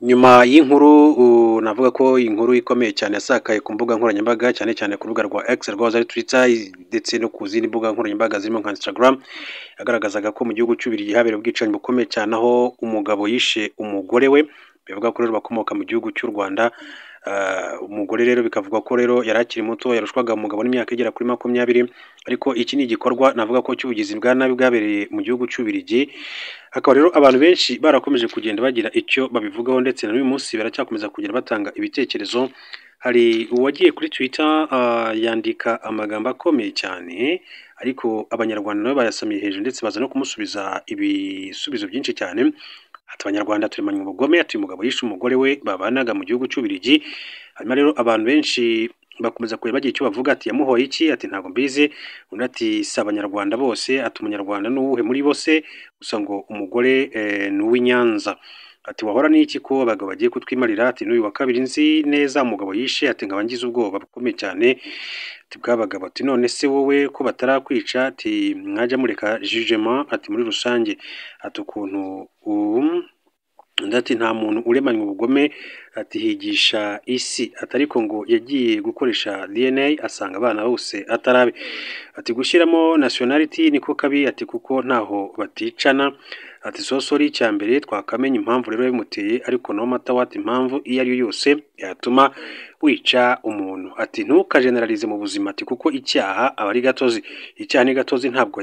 Nyuma y'inkuru navuga ko inkuru ikomeye cyane yasakaye ku mbuga nkoranyambaga cyane cyane ku rubuga rwa X rwahoze ari Twitter ndetse no ku zindi mbuga nkoranyambaga zirimo nka Instagram, yagaragazaga ko mu gihugu cy'Ububiligi habereye ubwicanyi bukomeye cyane aho umugabo yishe umugore we, bivuga ko rero bakomoka mu gihugu cy'u Rwanda. Umugore rero bikavuga ko rero yari akiri muto, yarushwaga umugabo n'imyaka igera kuri 20, ariko iki ni igikorwa navuga ko cy'ubugizi bwa nabi bwabereye mu gihugu cy'Ububiligi. Hakaba rero abantu benshi barakomeje kugenda bagira icyo babivugaho ndetse na n'uyu munsi baracyakomeza kugenda batanga ibitekerezo. Hari uwagiye kuri Twitter yandika amagambo akomeye cyane, ariko abanyarwanda nabo bayasamiye hejuru ndetse baza no kumusubiza ibisubizo byinshi cyane. Ati abanyarwanda turimanye ubugome, ati umugabo yishe umugore we babanaga mu gihugu cy'Ububiligi. Hanyuma rero abantu benshi bakomeza kureba bagira icyo bavuga, ati yamuhoye iki, ati ntabwo mbizi. Undi ati si abanyarwanda bose, ati umunyarwanda n'uwuhe muri bose, gusa ngo umugore ni uw'Inyanza. Ati wahora n'iki ko abagabo bagiye kutwimarira, ati n'uyu wa kabiri nzi neza umugabo yishe, ati nkaba ngize ubwoba bukomeye cyane. Ati bw'abagabo, ati none se wowe ko batarakwica, ati mwajya mureka jugement, ati muri rusange, ati ukuntu ati nta muntu uremanywe ubugome, ati higisha isi, ati ariko ngo yagiye gukoresha DNA asanga abana bose atarabe. Ati gushyiramo nationality niko kabi, ati kuko ntaho baticana. Ati sosori cyambere twakamenya impamvu rero bimuteye, ariko no matter what impamvu iyo ari yo yose yatuma wica umuntu. Ati ntukageneralize mu buzima, ati kuko icyaha aba ari gatozi, icyaha ni gatozi ntabwo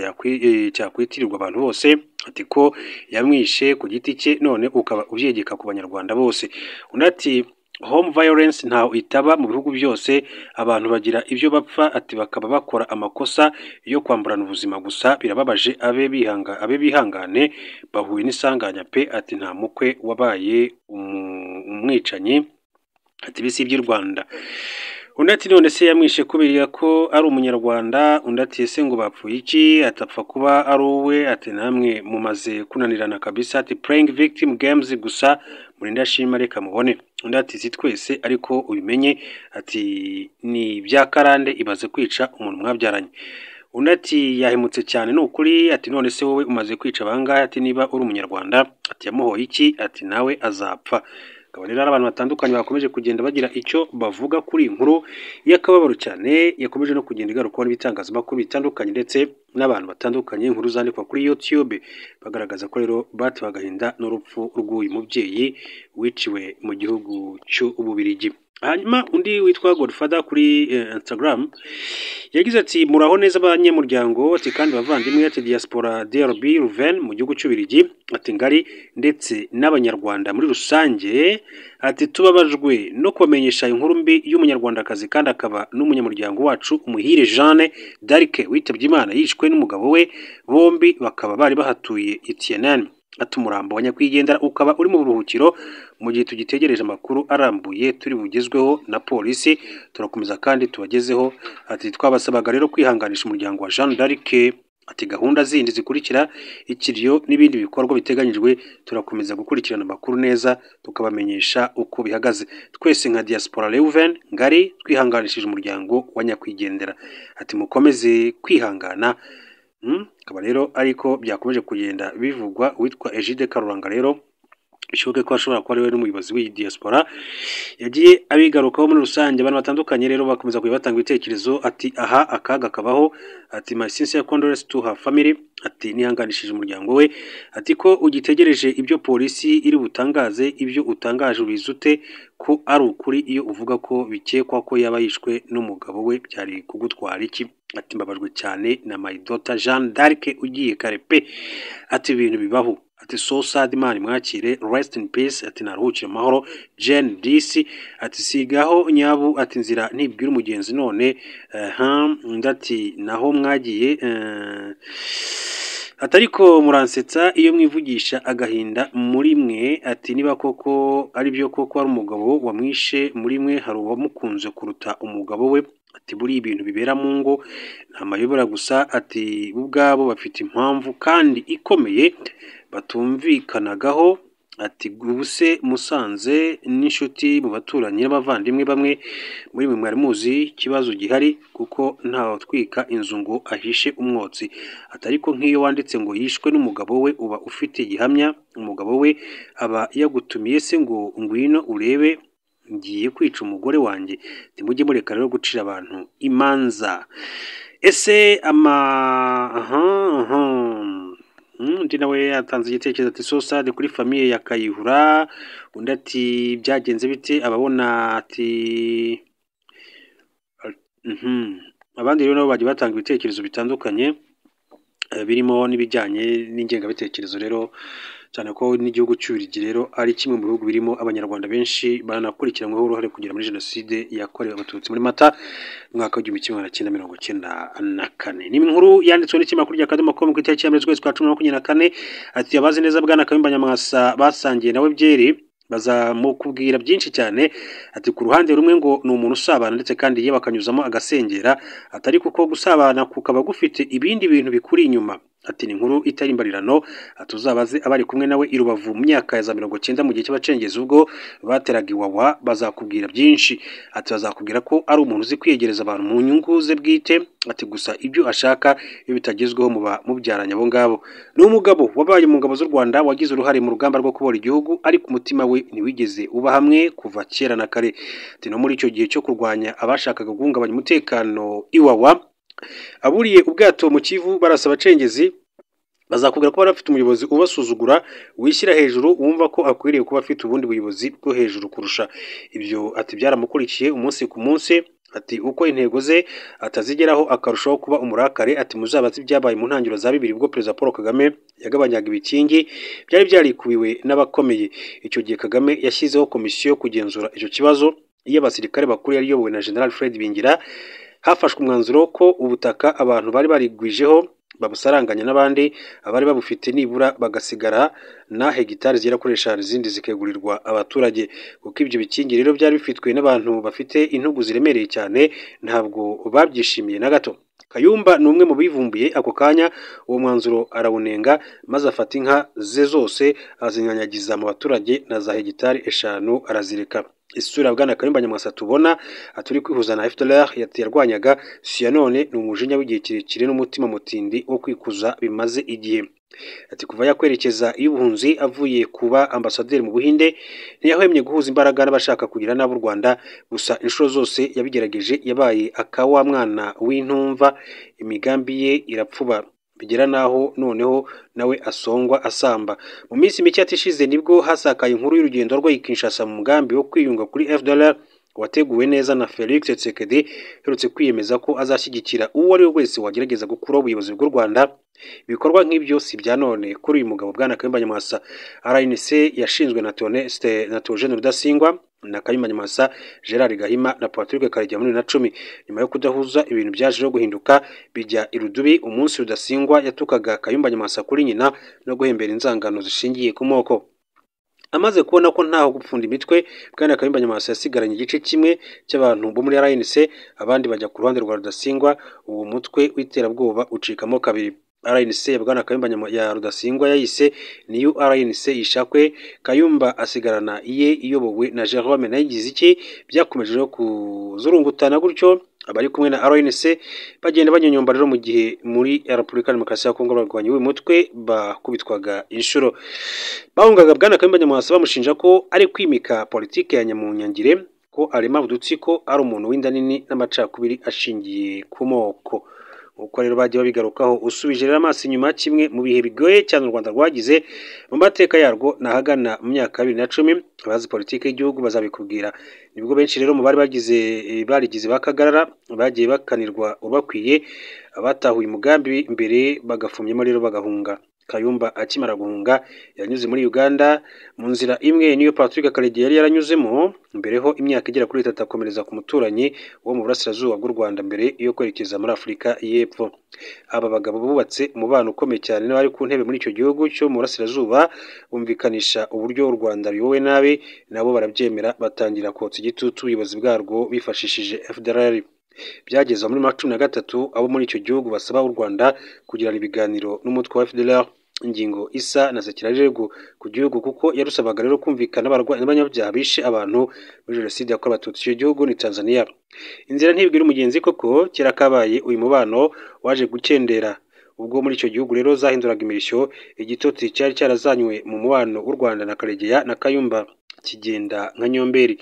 cyakwitirirwa abantu bose. Ati ko yamwishe ku giti cye none ukaba ubyegeka ku banyarwanda bose. Undi ati home violence ntaho itaba mu bihugu byose, abantu bagira ibyo bapfa, ati bakaba bakora amakosa yo kwamburana ubuzima gusa birababaje, abe bihangane bahuye n'isanganya pe, ati nta mukwe wabaye umwicanyi, ati bisi by'u Rwanda. Undi ati none se yamwishe kubera ko ari umunyarwanda. Undi ati ese ngo bapfuye iki, atapfa kuba ari uwe, ati namwe mumaze kunanirana kabisa, ati playing victim games gusa murinda shima reka mubone. Undi ati si twese ariko ubimenye, ati ni bya karande ibaze kwica umuntu mwabyaranye. Undi ati yahemutse cyane ni ukuri, ati none se wowe umaze kwica bangahe, ati niba uri umunyarwanda, ati yamuhoye iki, ati nawe azapfa. Akaba rero abantu batandukanye bakomeje kugenda bagira icyo bavuga kuri inkuru y'akababaro cyane yakomeje no kugenda igarukwaho n'ibitangazamakuru bitandukanye ndetse n'abantu batandukanye. Inkuru zandikwa kuri YouTube bagaragaza ko rero batewe agahinda n'urupfu rw'uyu mubyeyi wiciwe mu gihugu cy'Ububiligi. Hanyuma undi witwa Godfather kuri Instagram yagize ati muraho neza abanyamuryango, ati kandi bavandimwe, ati diaspora DRB Louvain mu gihugu cy'Ububiligi, ati ngari ndetse n'abanyarwanda muri rusange, ati tubabajwe no kumenyesha inkuru mbi y'umunyarwandakazi kandi akaba n'umunyamuryango wacu Umuhire Jeanne d'Arc witabye Imana yishwe n'umugabo we, bombi bakaba bari bahatuye Etienne. Ati umurambo wa nyakwigendera ukaba uri mu buruhukiro mu gihe tugitegereje amakuru arambuye turi bugezweho na polisi, turakomeza kandi tubagezeho. Ati twabasabaga rero kwihanganisha umuryango wa Jeanne d'Arc, ati gahunda zindi zikurikira ikiriyo n'ibindi bikorwa biteganyijwe turakomeza gukurikirana amakuru neza tukabamenyesha uko bihagaze. Twese nka diaspora Leuven ngari twihanganishije umuryango wa nyakwigendera, ati mukomeze kwihangana. Akaba rero ariko byakomeje kugenda bivugwa. Witwa Egide Karuranga rero bishoboke ko ashobora kuba ari we n'umuyobozi w'iyi diaspora yagiye abigarukaho muri rusange. Abantu batandukanye rero bakomeza kuba batanga ibitekerezo, ati aha akaga kabaho, ati my sincere condolences to her family, ati nihanganishije umuryango we, ati ko ugitegereje ibyo polisi iri butangaze, ibyo utangaje ubizute ko ari ukuri iyo uvuga ko bikekwa ko yaba yishwe n'umugabo we byari kugutwara iki. Ati mbabajwe cyane na my daughter Jeanne d'Arc ugiye kare pe, ati ibintu bibaho, ati so sad man mwakire rest in peace, ati naruhukire amahoro Jane DC, ati sigaho nyabu, ati nzira ntibwira umugenzi none ndati naho mwagiye atariko muransetsa iyo mwivugisha agahinda muri mwe, ati niba koko ari byo koko ari umugabo wamwishe muri mwe hari uwamukunze kuruta umugabo we, ati buri ibintu bibera mu ngo nta mayobora gusa, ati ubwabo bafite impamvu kandi ikomeye batumvikanagaho, ati ubuse musanze n'inshuti mu baturanyi n'abavandimwe bamwe muri mwe mwari muzi ikibazo gihari kuko ntawutwika inzu ngo ahishe umwotsi, ariko nk'iyo wanditse ngo yishwe n'umugabo we uba ufite gihamya, umugabo we aba yagutumiye se ngo ngwino urebe ngiye kwica umugore wanjye, mujye mureka rero gucira abantu imanza. Ese undi nawe yatanze igitekerezo ati sosade kuri famiye ya Kayihura, undi ati byagenze bite, ababona ati abandi rero nabo bagiye batanga ibitekerezo bitandukanye birimo n'ibijyanye n'ingengabitekerezo rero, cyane ko n'igihugu cy'Ububiligi rero ari kimwe mu bihugu birimo abanyarwanda benshi banakurikiranweho uruhare kugera muri jenoside yakorewe abatutsi muri Mata mwaka w'igihumbi kimwe magana cyenda mirongo cyenda na kane. Ni inkuru yanditswe n'ikinyamakuru Akadomo.com ku itariki ya mbere z'ukwezi kwa cumi na makumyabiri na kane, ati abazi neza Bwana Kayumba Nyamwasa basangiye nawe byeri bazamukubwira byinshi cyane, ati ku ruhande rumwe ngo ni umuntu usabana ndetse kandi yewe akanyuzamo agasengera, atari kuko gusabana kukaba gufite ibindi bintu bikuri inyuma, ati ni inkuru itari imbarirano, atuzabaze abari kumwe nawe i Rubavu mu myaka ya za 90 mu gihe cy'abacengezi ubwo bateraga Iwawa bazakubwira byinshi, ati bazakubwira ko ari umuntu uzi kwiyegereza abantu mu nyungu ze bwite, ati gusa ibyo ashaka iyo bitagezweho muba mubyaranye abo ngabo. Ni umugabo wabaye mu ngabo z'u Rwanda wagize uruhare mu rugamba rwo kubohora igihugu, ariko umutima we ntiwigeze uba hamwe kuva kera na kare, ati no muri icyo gihe cyo kurwanya abashakaga guhungabanya umutekano Iwawa aburiye ubwato mu Kivu barasaba abacengezi, bazakubwira ko barafite umuyobozi ubasuzugura wishyira hejuru wumva ko akwiriye kuba afite ubundi buyobozi bwo hejuru kurusha ibyo, ati byaramukurikiye umunsi ku munsi, ati uko intego ze atazigeraho akarushaho kuba umurakare, ati muzabazi ibyabaye mu ntangiriro za 2000 ubwo Perezida Paul Kagame yagabanyaga ibikingi byari byarikubiwe n'abakomeye. Icyo gihe Kagame yashyizeho komisiyo yo kugenzura icyo kibazo y'abasirikare bakuru yari iyobowe na General Fred Bingira. Hafashwe umwanzuro ko ubutaka abantu bari barigwijeho babusaranganya n'abandi abari babufite nibura bagasigara na hegitari zigera kuri 5 izindi zikegurirwa abaturage, kuko ibyo bikingi rero byari bifitwe n'abantu bafite intugu ziremereye cyane ntabwo babyishimiye na gato. Kayumba ni umwe mu bivumbuye ako kanya uwo mwanzuro arawunenga, maze afata inka ze zose azinyanyagiza mu baturage na za hegitari 5 arazireka. Isura Bwana Kayumba Nyamwasa tubona aturi kwihuza na FDLR yarwanyaga si ya none, ni umujinya w'igihe kirekire n'umutima mutindi wo kwikuza bimaze igihe. Ati kuva yakwerekeza y'ubuhunzi avuye kuba ambasaderi mu Buhinde ntiyahwemye guhuza imbaraga n'abashaka kugira nabo u Rwanda, gusa inshuro zose yabigerageje yabaye akawa mwana w'intumva, imigambi ye irapfuba bigera naho noneho nawe asongwa asamba. Mu minsi mike yatishize nibwo hasakaye inkuru y'urugendo rwe i Kinshasa mu mugambi wo kwiyunga kuri FDLR wateguwe neza na Felix Tshisekedi, herutse kwiyemeza ko azashyigikira uwo ari we wese wagerageza gukuraho ubuyobozi bw'u Rwanda. Ibikorwa nk'ibyo si bya none kuri uyu mugabo Bwana Kayumba Nyamwasa. RNC yashinzwe na Theogene Rudasingwa na Kayumba Nyamwasa, Gerard Gahima na Patrick Karegeya muri 2010. Nyuma yo kudahuza ibintu byaje no guhinduka bijya irudubi, umunsi Rudasingwa yatukaga Kayumba Nyamwasa kuri nyina no guhembera inzangano zishingiye ku moko. Amaze kubona ko ntaho gupfunda imitwe, Bwana Kayumba Nyamwasa yasigaranye igice kimwe cy'abantu bo muri RNC, abandi bajya ku ruhande rwa Rudasingwa. Uwo mutwe w'iterabwoba ucikamo kabiri. RNC ya Bwana Kayumba ya Rudasingwa yayise niyo RNC yishakwe, Kayumba asigarana iye iyobowe na Jerome Nayigiziki. Byakomeje kuzurungutana gutyo, abari kumwe na RNC bagenda banyonyomba rero mu gihe muri Repubulika Demokarasi ya Kongo barwanya uyu mutwe bakubitwaga inshuro. Bahungaga Bwana Kayumba Nyamwasa bamushinja ko ari kwimika politike ya Nyamunyangire, ko arema udutsiko, ari umuntu w'inda nini n'amacakubiri ashingiye ku moko. Uko rero bagiye babigarukaho usubije rero amaso inyuma, kimwe mu bihe bigoye cyane u Rwanda rwagize mu mateka yarwo nahagana mu myaka 2010. Abazi politike y'igihugu bazabikubwira. Nibwo benshi rero mu bari barigize bakagarara bagiye bakanirwa ubakwiye, abatahuye umugambi mbere bagafumyemo rero bagahunga. Kayumba akimara guhunga yanyuze muri Uganda mu nzira imwe niyo Patrick Karegeya yari yaranyuzemo mbereho imyaka igera kuri 3 akomereza ku muturanyi wo mu burasirazuba bw'u Rwanda mbere yo kwerekeza muri Afurika y'Epfo. Aba bagabo bubatse umubano ukomeye cyane n'abari ku ntebe muri icyo gihugu cyo mu burasirazuba, bumvikanisha uburyo u Rwanda ruyobowe nabi, nabo barabyemera batangira kotsa igitutu ubuyobozi bwarwo bifashishije FDLR. Byageze muri 2013 abo muri icyo gihugu basaba u Rwanda kugirana ibiganiro n'umutwe wa FDLR. ingingo isa na sekirarego ku gihugu kuko yarusabaga rero kumvikana n'abanyabyaha bishe abantu muri jenoside yakorewe abatutsi. Icyo gihugu ni Tanzania. Inzira ntibwira umugenzi koko kera kabaye uyu mubano waje gukendera ubwo muri icyo gihugu rero zahinduraga imirishyo, igitotsi cyari cyarazanywe mu mubano w'u Rwanda na Karegeya na Kayumba kigenda nka nyomberi.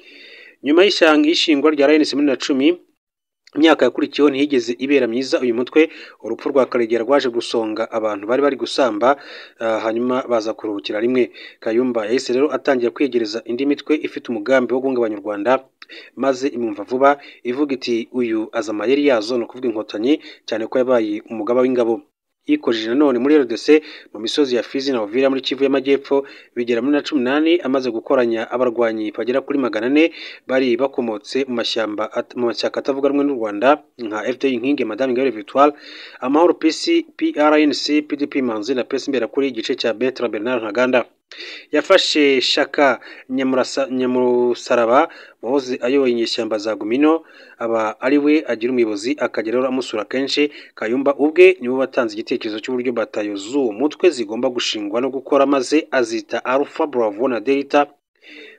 Nyuma y'ishingwa rya RNC muri na 10, imyaka yakurikiyeho ntihigeze ibera myiza uyu mutwe. Urupfu rwa Karegeya rwaje gusonga abantu bari gusamba, hanyuma baza kuruhukira rimwe. Kayumba yahise rero atangira kwegereza indi mitwe ifite umugambi wo guhungabanya u Rwanda, maze imwumva vuba ivuga iti uyu aza amayeri yazo, ni ukuvuga Inkotanyi, cyane ko yabaye umugaba w'ingabo. Yikojeje nanone muri RDC mu misozi ya Fizi na Uvira muri Kivu y'Amajyepfo, bigera muri na 18 amaze gukoranya abarwanyi bagera kuri 400 bari bakomotse mu mashyaka atavuga rumwe n'u Rwanda nka FDI Inkingi, Madame Ingabire Victoire, Amahoro PC, PRNC, PDP Manzi na PS Imberakuri, igice cya Bertrand Bernard Ntaganda. Yafashe Shaka Nyamusaraba wahoze ayoboye inyeshyamba za Gumino, aba ari we agira umuyobozi, akagera rero amusura kenshi. Kayumba ubwe niwe watanze igitekerezo cy'uburyo batayo z'uwo mutwe zigomba gushingwa no gukora, maze azita Alpha Bravo na Delta,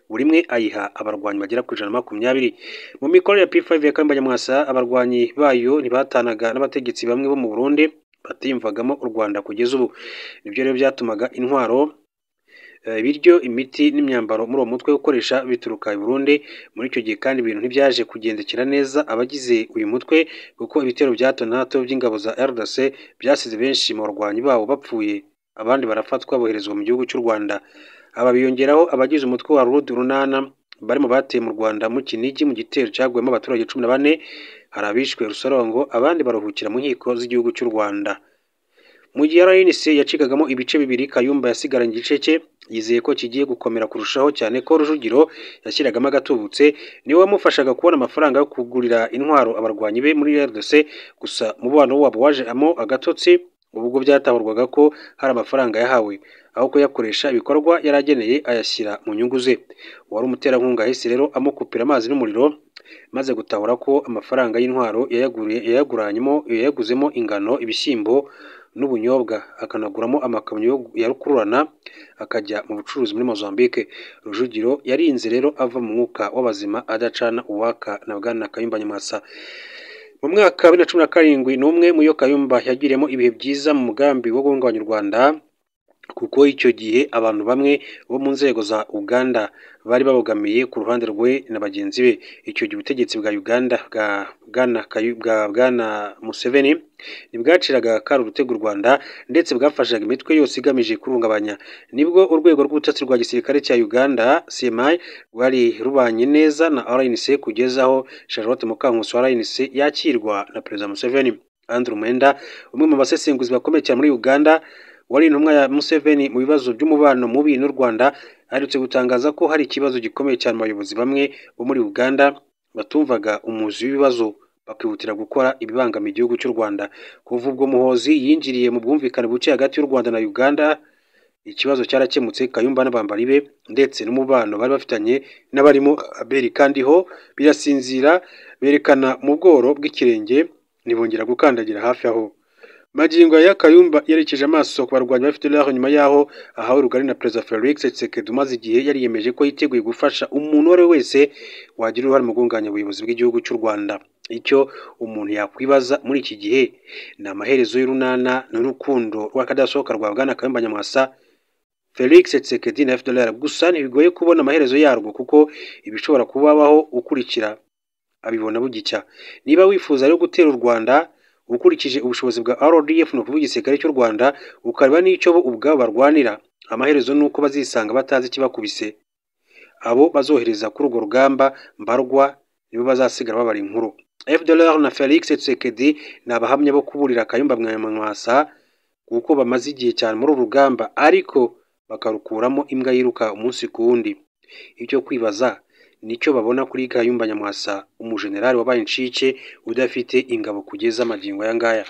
buri imwe ayiha abarwanyi bagera ku 120. Mu mikorere ya P5 ya Kayumba Nyamwasa, abarwanyi bayo ntibatanaga n'abategetsi bamwe bo mu Burundi batiyumvagamo u Rwanda kugeza ubu. Nibyo rero byatumaga intwaro, ibiryo, imiti n'imyambaro muri uwo mutwe ukoresha bituruka i Burundi. Muri icyo gihe kandi ibintu ntibyaje kugendekera neza abagize uyu mutwe, kuko ibitero bya hato na hato by'ingabo za RDC byasize benshi mu barwanyi bawo bapfuye, abandi barafatwa boherezwa mu gihugu cy'u Rwanda. Aba biyongeraho abagize umutwe wa Rud Runana barimo bateye mu Rwanda mu Kinigi mu gitero cyagwemo abaturage 14, hari abishwe Rusorongo, abandi baruhukira mu nkiko z'igihugu cy'u Rwanda. Mu gihe RNC yacikagamo ibice bibiri, Kayumba yasigaranye igice cye, yizeye ko kigiye gukomera kurushaho, cyane ko Rujugiro yashyiragamo agatubutse, niwe wamufashaga kubona amafaranga yo kugurira intwaro abarwanyi be muri RDC. Gusa mubano wabo wajemo agatotsi ubwo byatahurwaga ko hari amafaranga yahawe, aho kuyakoresha ibikorwa yarageneye ayashyira mu nyungu ze. Wari umuterankunga yahise rero amukupira amazi n'umuriro, maze gutahura ko amafaranga y'intwaro yayaguzemo ingano, ibishyimbo n'ubunyobwa, akanaguramo amakamyo ya rukururana akajya mu bucuruzi muri Mozambique. Rujugiro yarinze rero ava mu mwuka w'abazima adacana uwaka na Bwana Kayumba Nyamwasa. Mu mwaka wa 2017 n'umwe mu yo Kayumba yagiriyemo ibihe byiza mu mugambi wo guhungabanya u Rwanda, kuko icyo gihe abantu bamwe bo mu nzego za Uganda bari babogamiye ku ruhande rwe na bagenzi be. Icyo gihe ubutegetsi bwa Uganda bwa Bwana Museveni ntibwaciraga kari urutego u Rwanda, ndetse bwafashaga imitwe yose igamije kurungabanya. Nibwo urwego rw'ubutasi rwa gisirikare cya Uganda CMI rwari rubanye neza na RNC, kugeza aho Charlotte Mukankusi wa RNC yakirwa na Perezida Museveni. Andrew Mwenda, umwe mu basesenguzi bakomeye cyane muri Uganda, wari intumwa ya Museveni mu bibazo by'umubano mubi n'u Rwanda, aherutse gutangaza ko hari ikibazo gikomeye cyane mu bayobozi bamwe bo muri Uganda batumvaga umuzi w'ibibazo, bakihutira gukora ibibangamiye igihugu cy'u Rwanda. Kuva ubwo Muhozi yinjiriye mu bwumvikane buke hagati y'u Rwanda na Uganda, ikibazo cyarakemutse. Kayumba n'abambari be ndetse n'umubano bari bafitanye n'abarimo Abeli kandi ho birasinzira, berekana mu bworo bw'ikirenge, ntibongera gukandagira hafi aho. Magingo ya Kayumba yerekeje amaso ku barwanyi bafite rero nyuma yaho ahawe rugari na Perezida Felix Tshisekedi, umaze igihe yariyemeje ko yiteguye gufasha umuntu uwo wese wagira uruhare mu gunganya ubuyobozi bw'igihugu cy'u Rwanda. Icyo umuntu yakwibaza muri iki gihe ni amaherezo y'urunana n'urukundo rw'akadasohoka rwa Bwana Kayumba Nyamwasa, Felix Tshisekedi na FDLR. Gusa ntibigoye kubona amaherezo yarwo, kuko ibishobora kubabaho ukurikira abibona bugicya. Niba wifuza rero gutera u Rwanda ukurikije ubushobozi bwa RDF, no kuvuga igisirikare cy'u Rwanda, ukareba n'icyo bo ubwabo barwanira, amaherezo nuko bazisanga batazi ikibakubise. Abo bazohereza kuri urwo rugamba mbarwa nibo bazasigara babara inkuru. FDLR na Felix Tshisekedi ni abahamya bo kuburira Kayumba Nyamwasa, kuko bamaze igihe cyane muri urugamba, ariko bakarukuramo imbwa yiruka umunsi ku wundi. Icyo kwibaza nicyo babona kuri Kayumba Nyamwasa, umujenerali wabaye incike udafite ingabo kugeza amagingo aya ngaya.